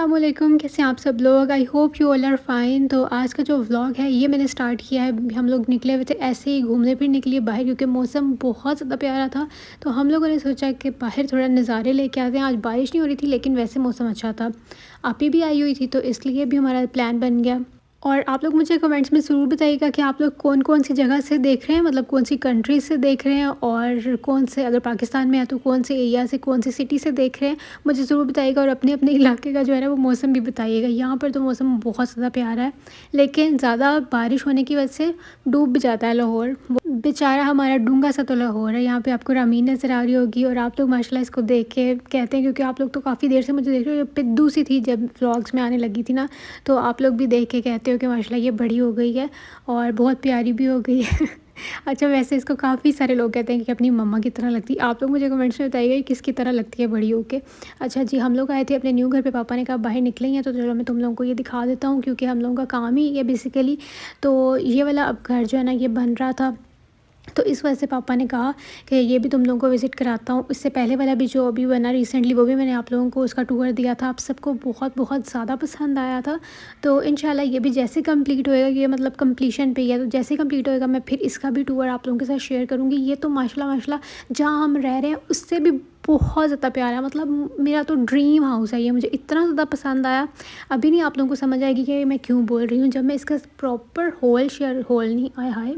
अस्सलामुअलैकुम, कैसे हैं आप सब लोग। I hope you all are fine. तो आज का जो व्लॉग है ये मैंने स्टार्ट किया है। हम लोग निकले हुए थे ऐसे ही घूमने फिरने के लिए बाहर, क्योंकि मौसम बहुत ज़्यादा प्यारा था। तो हम लोगों ने सोचा कि बाहर थोड़ा नज़ारे लेके आते हैं। आज बारिश नहीं हो रही थी लेकिन वैसे मौसम अच्छा था। आप ही भी आई हुई थी तो इसलिए भी हमारा प्लान बन गया। और आप लोग मुझे कमेंट्स में ज़रूर बताइएगा कि आप लोग कौन कौन सी जगह से देख रहे हैं, मतलब कौन सी कंट्री से देख रहे हैं, और कौन से, अगर पाकिस्तान में है तो कौन से एरिया से, कौन सी सिटी से देख रहे हैं, मुझे ज़रूर बताइएगा। और अपने अपने इलाके का जो है ना वो मौसम भी बताइएगा। यहाँ पर तो मौसम बहुत ज़्यादा प्यारा है, लेकिन ज़्यादा बारिश होने की वजह से डूब भी जाता है लाहौर। वो बेचारा हमारा डूंगा सा तो लाहौर है। यहाँ पे आपको रामीन नज़र आ रही होगी और आप लोग माशाल्लाह इसको देख के कहते हैं, क्योंकि आप लोग तो काफ़ी देर से मुझे देख रहे हो। ये पिद्दू सी थी जब व्लॉग्स में आने लगी थी ना, तो आप लोग भी देख के कहते हो कि माशाल्लाह ये बड़ी हो गई है और बहुत प्यारी भी हो गई है। अच्छा, वैसे इसको काफ़ी सारे लोग कहते हैं कि अपनी मम्मा की तरह लगती है। आप लोग मुझे कमेंट्स में बताइएगा कि किसकी तरह लगती है बड़ी होके। अच्छा जी, हम लोग आए थे अपने न्यू घर पे। पापा ने कहा बाहर निकले हैं तो चलो मैं तुम लोगों को ये दिखा देता हूँ, क्योंकि हम लोगों का काम ही ये बेसिकली। तो ये वाला अब घर जो है ना ये बन रहा था, तो इस वजह से पापा ने कहा कि ये भी तुम लोगों को विज़िट कराता हूँ। इससे पहले वाला भी जो अभी बना रिसेंटली, वो भी मैंने आप लोगों को उसका टूर दिया था। आप सबको बहुत बहुत ज़्यादा पसंद आया था। तो इंशाल्लाह ये भी जैसे कंप्लीट होएगा, ये मतलब कंप्लीशन पे ही है, तो जैसे कंप्लीट होएगा मैं फिर इसका भी टूर आप लोगों के साथ शेयर करूँगी। ये तो माशाल्लाह माशाल्लाह जहाँ हम रह रहे हैं उससे भी बहुत ज़्यादा प्यारा है। मतलब मेरा तो ड्रीम हाउस है ये, मुझे इतना ज़्यादा पसंद आया। अभी नहीं आप लोगों को समझ आएगी कि मैं क्यों बोल रही हूँ। जब मैं इसका प्रॉपर होल नहीं आया हाय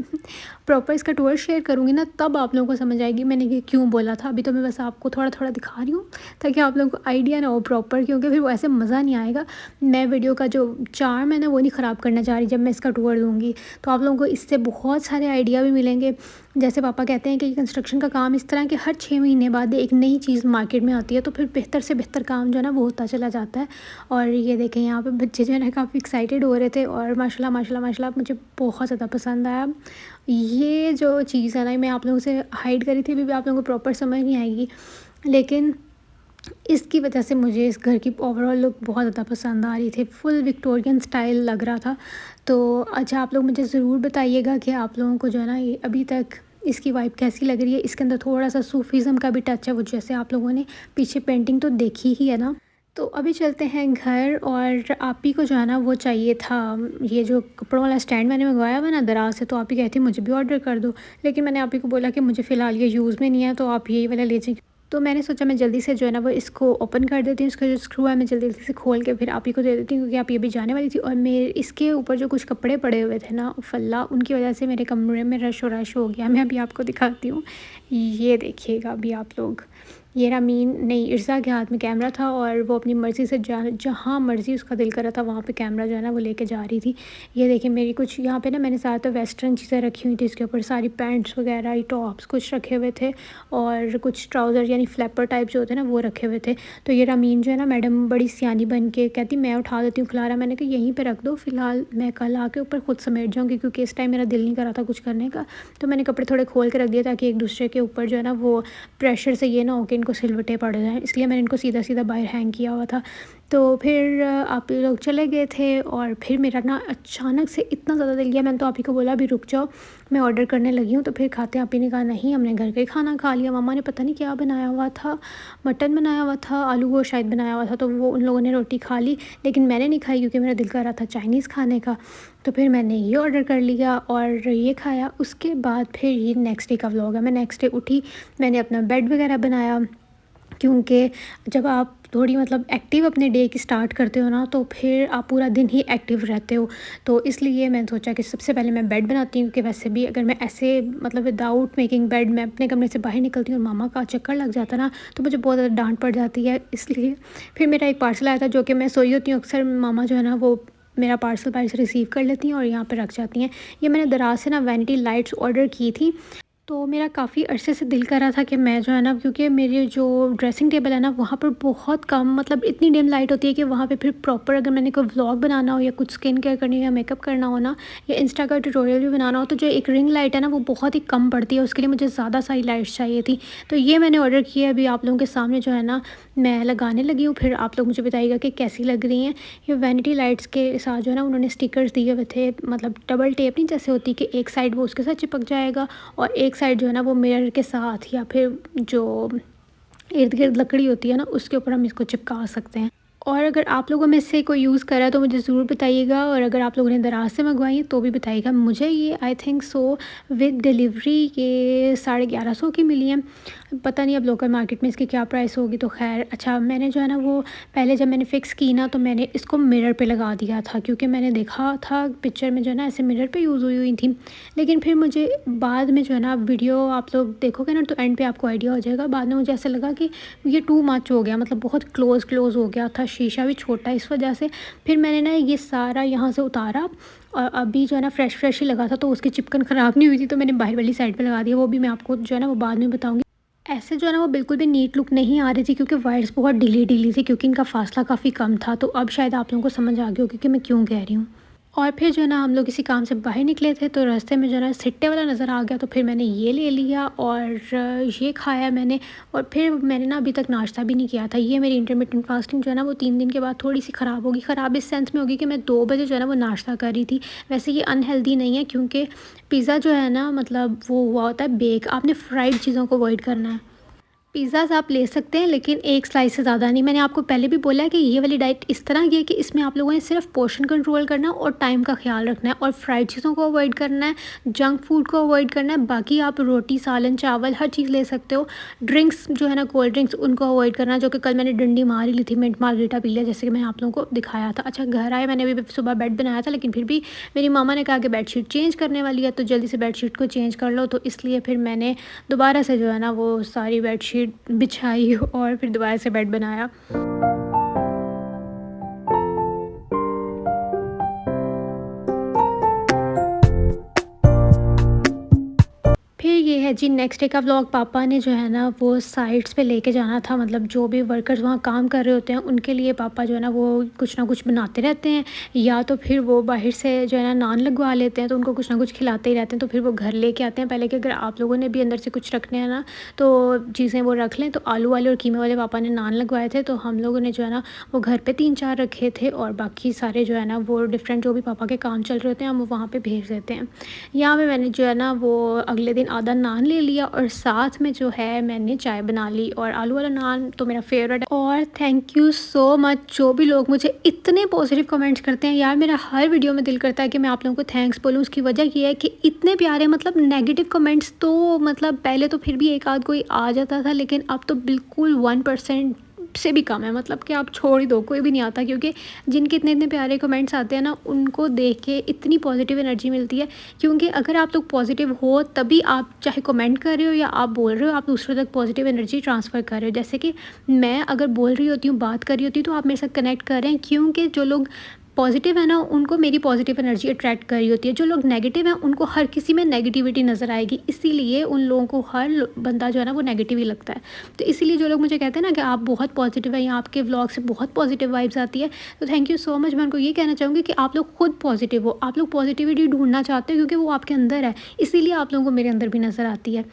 प्रॉपर इसका टूर शेयर करूँगी ना, तब आप लोगों को समझ आएगी मैंने ये क्यों बोला था। अभी तो मैं बस आपको थोड़ा थोड़ा दिखा रही हूँ ताकि आप लोगों को आइडिया ना हो प्रॉपर, क्योंकि फिर वो ऐसे मज़ा नहीं आएगा। मैं वीडियो का जो चार्म है ना वो नहीं ख़राब करना चाह रही जब मैं इसका टूर दूँगी। तो आप लोगों को इससे बहुत सारे आइडिया भी मिलेंगे। जैसे पापा कहते हैं कि कंस्ट्रक्शन का काम इस तरह है कि हर 6 महीने बाद एक नई चीज़ मार्केट में आती है, तो फिर बेहतर से बेहतर काम जो है ना वो होता चला जाता है। और ये देखें यहाँ पे बच्चे जो है ना काफ़ी एक्साइटेड हो रहे थे, और माशाल्लाह माशाल्लाह माशाल्लाह मुझे बहुत ज़्यादा पसंद आया। ये जो चीज़ है ना मैं आप लोगों से हाइड करी थी, अभी भी आप लोगों को प्रॉपर समझ नहीं आएगी, लेकिन इसकी वजह से मुझे इस घर की ओवरऑल लुक बहुत ज़्यादा पसंद आ रही थी। फुल विक्टोरियन स्टाइल लग रहा था। तो अच्छा, आप लोग मुझे ज़रूर बताइएगा कि आप लोगों को जो है ना ये अभी तक इसकी वाइब कैसी लग रही है। इसके अंदर थोड़ा सा सूफीज़म का भी टच है, वो जैसे आप लोगों ने पीछे पेंटिंग तो देखी ही है ना। तो अभी चलते हैं घर, और आप ही को जो है ना वो चाहिए था ये जो कपड़ों वाला स्टैंड मैंने मंगवाया हुआ ना दराज से, तो आप ही कहती मुझे भी ऑर्डर कर दो। लेकिन मैंने आप ही को बोला कि मुझे फ़िलहाल ये यूज़ में नहीं है, तो आप यही वाला ले जाइए। तो मैंने सोचा मैं जल्दी से जो है ना वो इसको ओपन कर देती हूँ। इसका जो स्क्रू है मैं जल्दी जल्दी से खोल के फिर आप ही को दे देती हूँ, क्योंकि आप ये भी जाने वाली थी। और मेरे इसके ऊपर जो कुछ कपड़े पड़े हुए थे ना फल्ला, उनकी वजह से मेरे कमरे में रश हो गया। मैं अभी आपको दिखाती हूँ, ये देखिएगा अभी आप लोग। ये रामीन नहीं, इर्ज़ा के हाथ में कैमरा था और वो अपनी मर्ज़ी से जहाँ मर्ज़ी उसका दिल कर रहा था वहाँ पे कैमरा जो है ना वो लेके जा रही थी। ये देखिए मेरी कुछ यहाँ पे ना मैंने ज़्यादातर वेस्टर्न चीज़ें रखी हुई थी। इसके ऊपर सारी पैंट्स वगैरह, टॉप्स कुछ रखे हुए थे, और कुछ ट्राउज़र यानी फ्लैपर टाइप जो होते हैं ना वो रखे हुए थे। तो ये रामीन जो है ना मैडम बड़ी सियानी बन के कहती मैं उठा देती हूँ खिलारा। मैंने कहा यहीं पर रख दो फ़िलहाल, मैं कल आके ऊपर खुद समेट जाऊँगी, क्योंकि इस टाइम मेरा दिल नहीं कर रहा था कुछ करने का। तो मैंने कपड़े थोड़े खोल के रख दिए ताकि एक दूसरे के ऊपर जो है ना वो प्रेशर से ये ना हो कि इनको सिलवटें पड़ जाएँ, इसलिए मैंने इनको सीधा सीधा बाहर हैंग किया हुआ था। तो फिर आप लोग चले गए थे, और फिर मेरा ना अचानक से इतना ज़्यादा दिल गया। मैंने तो आप ही को बोला अभी रुक जाओ, मैं ऑर्डर करने लगी हूँ। तो फिर खाते आप ही ने कहा नहीं, हमने घर का ही खाना खा लिया। मम्मा ने पता नहीं क्या बनाया हुआ था, मटन बनाया हुआ था, आलू गोश्त शायद बनाया हुआ था, तो वो उन लोगों ने रोटी खा ली, लेकिन मैंने नहीं खाई क्योंकि मेरा दिल कर रहा था चाइनीज़ खाने का। तो फिर मैंने ये ऑर्डर कर लिया और ये खाया। उसके बाद फिर ये नेक्स्ट डे का व्लॉग है। मैं नेक्स्ट डे उठी, मैंने अपना बेड वगैरह बनाया, क्योंकि जब आप थोड़ी मतलब एक्टिव अपने डे की स्टार्ट करते हो ना, तो फिर आप पूरा दिन ही एक्टिव रहते हो। तो इसलिए मैंने सोचा कि सबसे पहले मैं बेड बनाती हूँ, कि वैसे भी अगर मैं ऐसे मतलब विदाउट मेकिंग बेड मैं अपने कमरे से बाहर निकलती हूँ और मामा का चक्कर लग जाता ना, तो मुझे बहुत ज़्यादा डांट पड़ जाती है। इसलिए फिर मेरा एक पार्सल आया था, जो कि मैं सोई होती हूँ अक्सर, मामा जो है ना वो मेरा पार्सल बाहर से रिसीव कर लेती हैं और यहाँ पे रख जाती हैं। ये मैंने दराज से ना वैनिटी लाइट्स ऑर्डर की थी। तो मेरा काफ़ी अरसे से दिल कर रहा था कि मैं जो है ना, क्योंकि मेरी जो ड्रेसिंग टेबल है ना वहाँ पर बहुत कम मतलब इतनी डिम लाइट होती है कि वहाँ पे फिर प्रॉपर अगर मैंने कोई व्लॉग बनाना हो या कुछ स्किन केयर करनी हो या मेकअप करना हो ना, या इंस्टा का ट्यूटोरियल भी बनाना हो, तो जो एक रिंग लाइट है ना वो बहुत ही कम पड़ती है। उसके लिए मुझे ज़्यादा सारी लाइट्स चाहिए थी। तो ये मैंने ऑर्डर किया, अभी आप लोगों के सामने जो है ना मैं लगाने लगी हूँ। फिर आप लोग मुझे बताइएगा कि कैसी लग रही हैं। ये वैनिटी लाइट्स के साथ जो है ना उन्होंने स्टिकर्स दिए हुए थे, मतलब डबल टेप नहीं जैसे होती कि एक साइड वो उसके साथ चिपक जाएगा और एक साइड जो है ना वो मिरर के साथ, या फिर जो इर्द गिर्द लकड़ी होती है ना उसके ऊपर हम इसको चिपका सकते हैं। और अगर आप लोगों में से कोई यूज़ करा तो मुझे ज़रूर बताइएगा, और अगर आप लोगों ने दराज से मंगवाई हैं तो भी बताइएगा। मुझे ये I think so with delivery ये 1150 की मिली है। पता नहीं अब लोकल मार्केट में इसकी क्या प्राइस होगी। तो खैर अच्छा, मैंने जो है ना वो पहले जब मैंने फ़िक्स की ना तो मैंने इसको मिरर पे लगा दिया था, क्योंकि मैंने देखा था पिक्चर में जो है ना ऐसे मिरर पे यूज़ हुई हुई थी। लेकिन फिर मुझे बाद में जो है ना वीडियो आप लोग देखोगे ना तो एंड पे आपको आइडिया हो जाएगा। बाद में मुझे ऐसा लगा कि ये टू मच हो गया, मतलब बहुत क्लोज़ हो गया था, शीशा भी छोटा है इस वजह से। फिर मैंने ना ये सारा यहाँ से उतारा और अभी जो है ना फ्रेश ही लगा था, तो उसकी चिपकन ख़राब नहीं हुई थी, तो मैंने बाहर वाली साइड पे लगा दिया। वो भी मैं आपको जो है ना वो बाद में बताऊँगी। ऐसे जो है ना वो बिल्कुल भी नीट लुक नहीं आ रही थी, क्योंकि वायर्स बहुत ढीली थी, क्योंकि इनका फासला काफ़ी कम था। तो अब शायद आप लोगों को समझ आ गया होगा कि मैं क्यों कह रही हूँ। और फिर जो है ना हम लोग किसी काम से बाहर निकले थे, तो रास्ते में जो है ना सिट्टे वाला नज़र आ गया, तो फिर मैंने ये ले लिया और ये खाया मैंने। और फिर मैंने ना अभी तक नाश्ता भी नहीं किया था। ये मेरी इंटरमिटेंट फास्टिंग जो है ना वो 3 दिन के बाद थोड़ी सी ख़राब होगी। ख़राब इस सेंस में होगी कि मैं 2 बजे जो है ना वो नाश्ता कर रही थी। वैसे ये अनहेल्दी नहीं है, क्योंकि पिज़्ज़ा जो है ना मतलब वो हुआ होता है बेक। आपने फ्राइड चीज़ों को अवॉइड करना है। पिज़्ज़ाज़ आप ले सकते हैं, लेकिन एक स्लाइस से ज़्यादा नहीं। मैंने आपको पहले भी बोला है कि ये वाली डाइट इस तरह की है कि इसमें आप लोगों ने सिर्फ पोर्शन कंट्रोल करना है और टाइम का ख्याल रखना है, और फ्राइड चीज़ों को अवॉइड करना है, जंक फूड को अवॉइड करना है। बाकी आप रोटी सालन चावल हर चीज़ ले सकते हो। ड्रिंक्स जो है ना कोल्ड ड्रिंक्स उनको अवॉइड करना है, जो कि कल मैंने डंडी मार ही ली थी। मिंट मार्गरीटा पी लिया, जैसे कि मैं आप लोगों को दिखाया था। अच्छा घर आए, मैंने अभी सुबह बेड बनाया था, लेकिन फिर भी मेरी मामा ने कहा कि बेडशीट चेंज करने वाली है, तो जल्दी से बेडशीट को चेंज कर लो। तो इसलिए फिर मैंने दोबारा से जो है ना वो सारी बेडशीट बिछाई और फिर दोबारा से बेड बनाया। फिर ये है जी नेक्स्ट डे का व्लॉग। पापा ने जो है ना वो साइट्स पे लेके जाना था, मतलब जो भी वर्कर्स वहाँ काम कर रहे होते हैं उनके लिए पापा जो है ना वो कुछ ना कुछ बनाते रहते हैं, या तो फिर वो बाहर से जो है ना नान लगवा लेते हैं, तो उनको कुछ ना कुछ खिलाते ही रहते हैं। तो फिर वो घर लेके आते हैं। पहले कि अगर आप लोगों ने भी अंदर से कुछ रखने हैं ना तो चीज़ें वो रख लें। तो आलू वाले और कीमे वाले पापा ने नान लगवाए थे, तो हम लोगों ने जो है ना वो घर पर 3-4 रखे थे, और बाकी सारे जो है ना वो डिफरेंट जो भी पापा के काम चल रहे होते हैं हम वो वहाँ पर भेज देते हैं। यहाँ पे मैंने जो है ना वो अगले दिन आधा नान ले लिया, और साथ में जो है मैंने चाय बना ली। और आलू वाला नान तो मेरा फेवरेट है। और थैंक यू सो मच जो भी लोग मुझे इतने पॉजिटिव कमेंट्स करते हैं। यार मेरा हर वीडियो में दिल करता है कि मैं आप लोगों को थैंक्स बोलूँ। उसकी वजह ये है कि इतने प्यारे, मतलब नेगेटिव कमेंट्स तो मतलब पहले तो फिर भी एक आध कोई आ जाता था, लेकिन अब तो बिल्कुल 1% से भी कम है। मतलब कि आप छोड़ ही दो, कोई भी नहीं आता, क्योंकि जिनके इतने इतने प्यारे कमेंट्स आते हैं ना उनको देख के इतनी पॉजिटिव एनर्जी मिलती है। क्योंकि अगर आप लोग पॉजिटिव हो तभी आप चाहे कमेंट कर रहे हो या आप बोल रहे हो, आप दूसरों तक पॉजिटिव एनर्जी ट्रांसफ़र कर रहे हो। जैसे कि मैं अगर बोल रही होती हूँ, बात कर रही होती हूँ, तो आप मेरे साथ कनेक्ट कर रहे हैं, क्योंकि जो लोग पॉजिटिव है ना उनको मेरी पॉजिटिव एनर्जी अट्रैक्ट कर रही होती है। जो लोग नेगेटिव हैं उनको हर किसी में नेगेटिविटी नज़र आएगी, इसीलिए उन लोगों को हर बंदा जो है ना वो नेगेटिव ही लगता है। तो इसीलिए जो लोग मुझे कहते हैं ना कि आप बहुत पॉजिटिव है या आपके व्लॉग से बहुत पॉजिटिव वाइब्स आती है, तो थैंक यू सो मच। मैं उनको ये कहना चाहूँगी कि आप लोग खुद पॉजिटिव हो, आप लोग पॉजिटिविटी ढूंढना चाहते हो, क्योंकि वो आपके अंदर है, इसीलिए आप लोगों को मेरे अंदर भी नज़र आती है।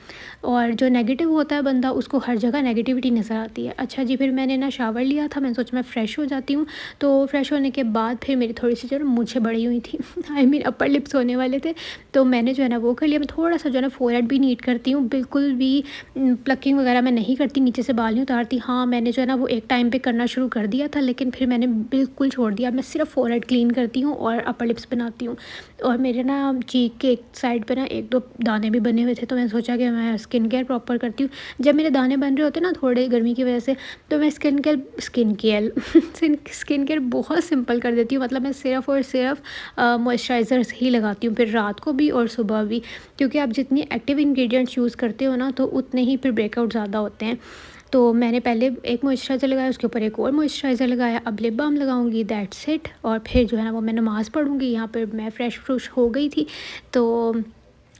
और जो नेगेटिव होता है बंदा उसको हर जगह नेगेटिविटी नज़र आती है। अच्छा जी, फिर मैंने ना शावर लिया था, मैंने सोचा मैं फ़्रेश हो जाती हूँ। तो फ्रेश होने के बाद फिर मेरी थोड़ी सी जो है मूंछें बड़ी हुई थी आई मीन अपर लिप्स होने वाले थे, तो मैंने जो है ना वो कर लिया। मैं थोड़ा सा जो है ना फोरहेड भी नीट करती हूँ, बिल्कुल भी प्लकिंग वगैरह मैं नहीं करती, नीचे से बाल नहीं उतारती। हाँ मैंने जो है ना वो एक टाइम पे करना शुरू कर दिया था, लेकिन फिर मैंने बिल्कुल छोड़ दिया। मैं सिर्फ फोरहेड क्लीन करती हूँ और अपर लिप्स बनाती हूँ। और मेरे ना चीक के एक साइड पे ना 1-2 दाने भी बने हुए थे, तो मैंने सोचा कि मैं स्किन केयर प्रॉपर करती हूँ। जब मेरे दाने बन रहे होते ना थोड़े गर्मी की वजह से, तो मैं स्किन केयर बहुत सिंपल कर देती हूँ। मतलब मैं सिर्फ और सिर्फ मॉइस्चराइज़र्स ही लगाती हूँ, फिर रात को भी और सुबह भी, क्योंकि आप जितनी एक्टिव इंग्रेडिएंट्स यूज़ करते हो ना तो उतने ही फिर ब्रेकआउट ज़्यादा होते हैं। तो मैंने पहले एक मॉइस्चराइज़र लगाया, उसके ऊपर एक और मॉइस्चराइज़र लगाया, अब लिप बाम लगाऊंगी, दैट्स इट। और फिर जो है ना वो मैं नमाज़ पढ़ूंगी। यहाँ पर मैं फ्रेश हो गई थी। तो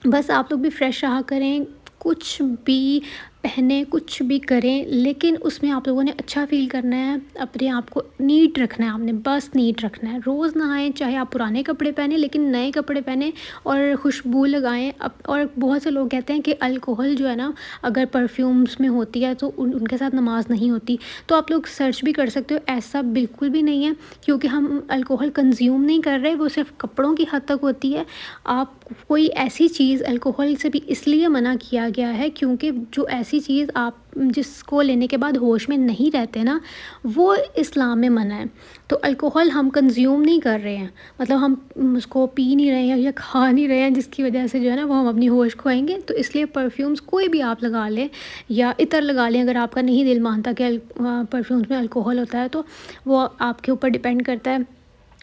बस आप लोग भी फ्रेश रहा करें, कुछ भी पहने कुछ भी करें, लेकिन उसमें आप लोगों ने अच्छा फ़ील करना है, अपने आप को नीट रखना है। आपने बस नीट रखना है। रोज़ नहाएं, चाहे आप पुराने कपड़े पहने लेकिन नए कपड़े पहने और खुशबू लगाएं। और बहुत से लोग कहते हैं कि अल्कोहल जो है ना अगर परफ्यूम्स में होती है तो उनके साथ नमाज नहीं होती। तो आप लोग सर्च भी कर सकते हो, ऐसा बिल्कुल भी नहीं है, क्योंकि हम अल्कोहल कंज्यूम नहीं कर रहे, वो सिर्फ कपड़ों की हद तक होती है। आप कोई ऐसी चीज़ अल्कोहल से भी इसलिए मना किया गया है क्योंकि जो ऐसी ऐसी चीज़ आप जिसको लेने के बाद होश में नहीं रहते ना, वो इस्लाम में मना है। तो अल्कोहल हम कंज़्यूम नहीं कर रहे हैं, मतलब हम उसको पी नहीं रहे हैं या खा नहीं रहे हैं, जिसकी वजह से जो है ना वो हम अपनी होश खोएँगे। तो इसलिए परफ्यूम्स कोई भी आप लगा लें या इत्र लगा लें, अगर आपका नहीं दिल मानता कि परफ्यूम्स में अल्कोहल होता है, तो वो आपके ऊपर डिपेंड करता है।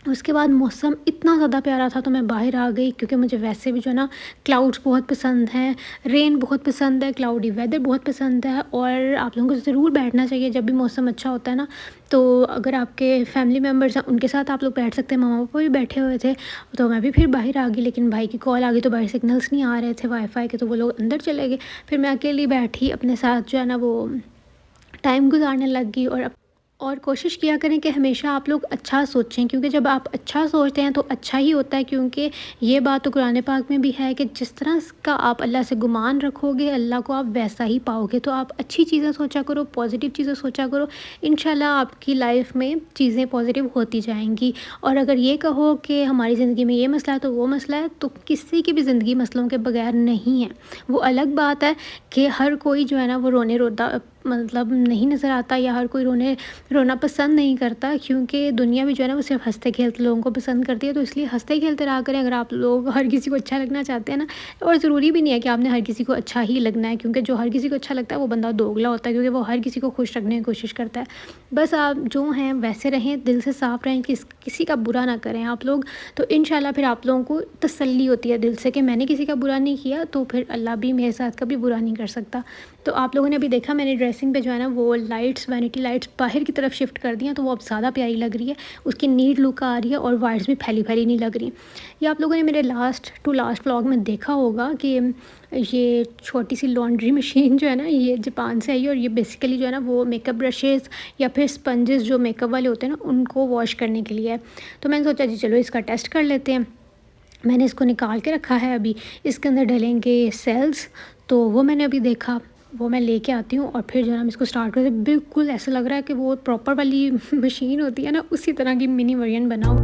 उसके बाद मौसम इतना ज़्यादा प्यारा था तो मैं बाहर आ गई, क्योंकि मुझे वैसे भी जो है ना क्लाउड्स बहुत पसंद हैं, रेन बहुत पसंद है, क्लाउडी वेदर बहुत पसंद है। और आप लोगों को ज़रूर बैठना चाहिए जब भी मौसम अच्छा होता है ना। तो अगर आपके फैमिली मेम्बर्स हैं उनके साथ आप लोग बैठ सकते हैं। मम्मा पापा भी बैठे हुए थे, तो मैं भी फिर बाहर आ गई, लेकिन भाई की कॉल आ गई तो बाहर सिग्नल्स नहीं आ रहे थे वाईफाई के, तो वो लोग अंदर चले गए। फिर मैं अकेली बैठी अपने साथ जो है ना वो टाइम गुजारने लग गई। और कोशिश किया करें कि हमेशा आप लोग अच्छा सोचें, क्योंकि जब आप अच्छा सोचते हैं तो अच्छा ही होता है। क्योंकि ये बात तो कुरान पाक में भी है कि जिस तरह का आप अल्लाह से गुमान रखोगे, अल्लाह को आप वैसा ही पाओगे। तो आप अच्छी चीज़ें सोचा करो, पॉजिटिव चीज़ें सोचा करो, इंशाल्लाह आपकी लाइफ में चीज़ें पॉजिटिव होती जाएंगी। और अगर ये कहो कि हमारी ज़िंदगी में ये मसला है तो वो मसला है, तो किसी की भी ज़िंदगी मसलों के बगैर नहीं है। वो अलग बात है कि हर कोई जो है ना वो रोने रोता मतलब नहीं नज़र आता, या हर कोई रोना पसंद नहीं करता, क्योंकि दुनिया में जो है ना वो सिर्फ हंसते खेलते लोगों को पसंद करती है। तो इसलिए हंसते खेलते रहा करें अगर आप लोग हर किसी को अच्छा लगना चाहते हैं ना। और ज़रूरी भी नहीं है कि आपने हर किसी को अच्छा ही लगना है, क्योंकि जो हर किसी को अच्छा लगता है वो बंदा दोगला होता है, क्योंकि वो हर किसी को खुश रखने की कोशिश करता है। बस आप जो हैं वैसे रहें, दिल से साफ़ रहें, किसी का बुरा ना करें आप लोग। तो इंशाल्लाह फिर आप लोगों को तसल्ली होती है दिल से कि मैंने किसी का बुरा नहीं किया, तो फिर अल्लाह भी मेरे साथ कभी बुरा नहीं कर सकता। तो आप लोगों ने अभी देखा मैंने ड्रेसिंग पे जो है ना वो लाइट्स, वैनिटी लाइट्स बाहर की तरफ शिफ्ट कर दी हैं, तो वो अब ज़्यादा प्यारी लग रही है, उसकी नीट लुक आ रही है और वाइट्स भी फैली फैली नहीं लग रही। ये आप लोगों ने मेरे लास्ट टू लास्ट व्लॉग में देखा होगा कि ये छोटी सी लॉन्ड्री मशीन जो है ना ये जापान से आई है, और ये बेसिकली जो है ना वो मेकअप ब्रशेज़ या फिर स्पंजेस जो मेकअप वाले होते हैं ना उनको वॉश करने के लिए है। तो मैंने सोचा जी चलो इसका टेस्ट कर लेते हैं। मैंने इसको निकाल के रखा है, अभी इसके अंदर डलेंगे सेल्स, तो वो मैंने अभी देखा, वो मैं लेके आती हूँ और फिर जो है ना हम इसको स्टार्ट करते हैं। बिल्कुल ऐसा लग रहा है कि वो प्रॉपर वाली मशीन होती है ना, उसी तरह की मिनी वर्जन बनाओ।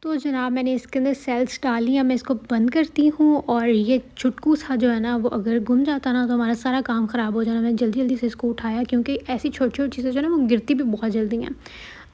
तो जनाब मैंने इसके अंदर सेल्स डाली हैं, मैं इसको बंद करती हूँ। और ये चुटकू सा जो है ना वो अगर गुम जाता ना तो हमारा सारा काम ख़राब हो जाना। मैंने जल्दी जल्दी से इसको उठाया, क्योंकि ऐसी छोटी छोटी चीज़ें जो है ना वो गिरती भी बहुत जल्दी हैं।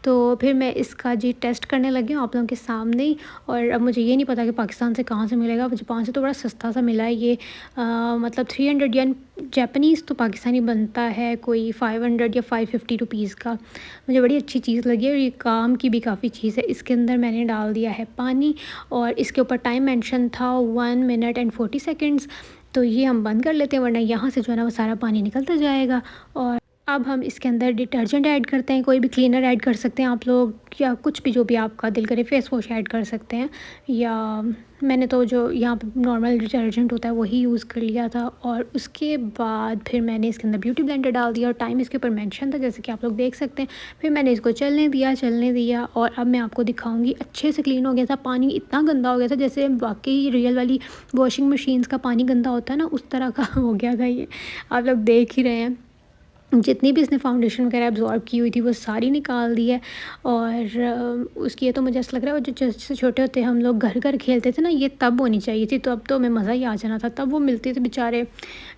तो फिर मैं इसका जी टेस्ट करने लगी हूँ आप लोगों के सामने ही। और अब मुझे ये नहीं पता कि पाकिस्तान से कहाँ से मिलेगा, जापान से तो बड़ा सस्ता सा मिला है ये। मतलब 300 येन जापानीज़, तो पाकिस्तानी बनता है कोई 500 या 550 रुपीज़ का। मुझे बड़ी अच्छी चीज़ लगी और ये काम की भी काफ़ी चीज़ है। इसके अंदर मैंने डाल दिया है पानी, और इसके ऊपर टाइम मेंशन था 1 मिनट एंड 40 सेकेंड्स। तो ये हम बंद कर लेते हैं, वरना यहाँ से जो है ना वो सारा पानी निकलता जाएगा। और अब हम इसके अंदर डिटर्जेंट ऐड करते हैं, कोई भी क्लीनर ऐड कर सकते हैं आप लोग, या कुछ भी जो भी आपका दिल करे, फेस वॉश ऐड कर सकते हैं, या मैंने तो जो यहाँ पे नॉर्मल डिटर्जेंट होता है वही यूज़ कर लिया था। और उसके बाद फिर मैंने इसके अंदर ब्यूटी ब्लेंडर डाल दिया, और टाइम इसके ऊपर मेंशन था जैसे कि आप लोग देख सकते हैं। फिर मैंने इसको चलने दिया, और अब मैं आपको दिखाऊंगी। अच्छे से क्लीन हो गया था, पानी इतना गंदा हो गया था जैसे वाकई रियल वाली वॉशिंग मशीन्स का पानी गंदा होता है ना, उस तरह का हो गया था ये। आप लोग देख ही रहे हैं, जितनी भी इसने फाउंडेशन वगैरह एब्जॉर्ब की हुई थी वो सारी निकाल दी है। और उसकी ये तो मुझे ऐसा लग रहा है वो जो जैसे छोटे होते हम लोग घर घर खेलते थे ना, ये तब होनी चाहिए थी, तो अब तो हमें मज़ा ही आ जाना था। तब वो मिलते थे बेचारे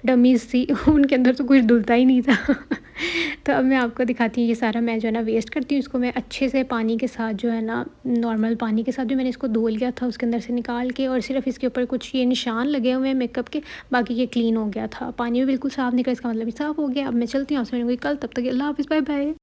डमीज़ थी उनके अंदर तो कुछ डुलता ही नहीं था तो अब मैं आपको दिखाती हूँ। ये सारा मैं जो है ना वेस्ट करती हूँ, इसको मैं अच्छे से पानी के साथ जो है ना नॉर्मल पानी के साथ भी मैंने इसको धो लिया था उसके अंदर से निकाल के, और सिर्फ इसके ऊपर कुछ ये निशान लगे हुए हैं मेकअप के, बाकी ये क्लीन हो गया था। पानी भी बिल्कुल साफ़ निकला, इसका मतलब भी साफ़ हो गया। अब मैं चलती हूँ, आपसे मिलूंगी कल, तब तक अल्लाह हाफ़िज़, बाय बाय।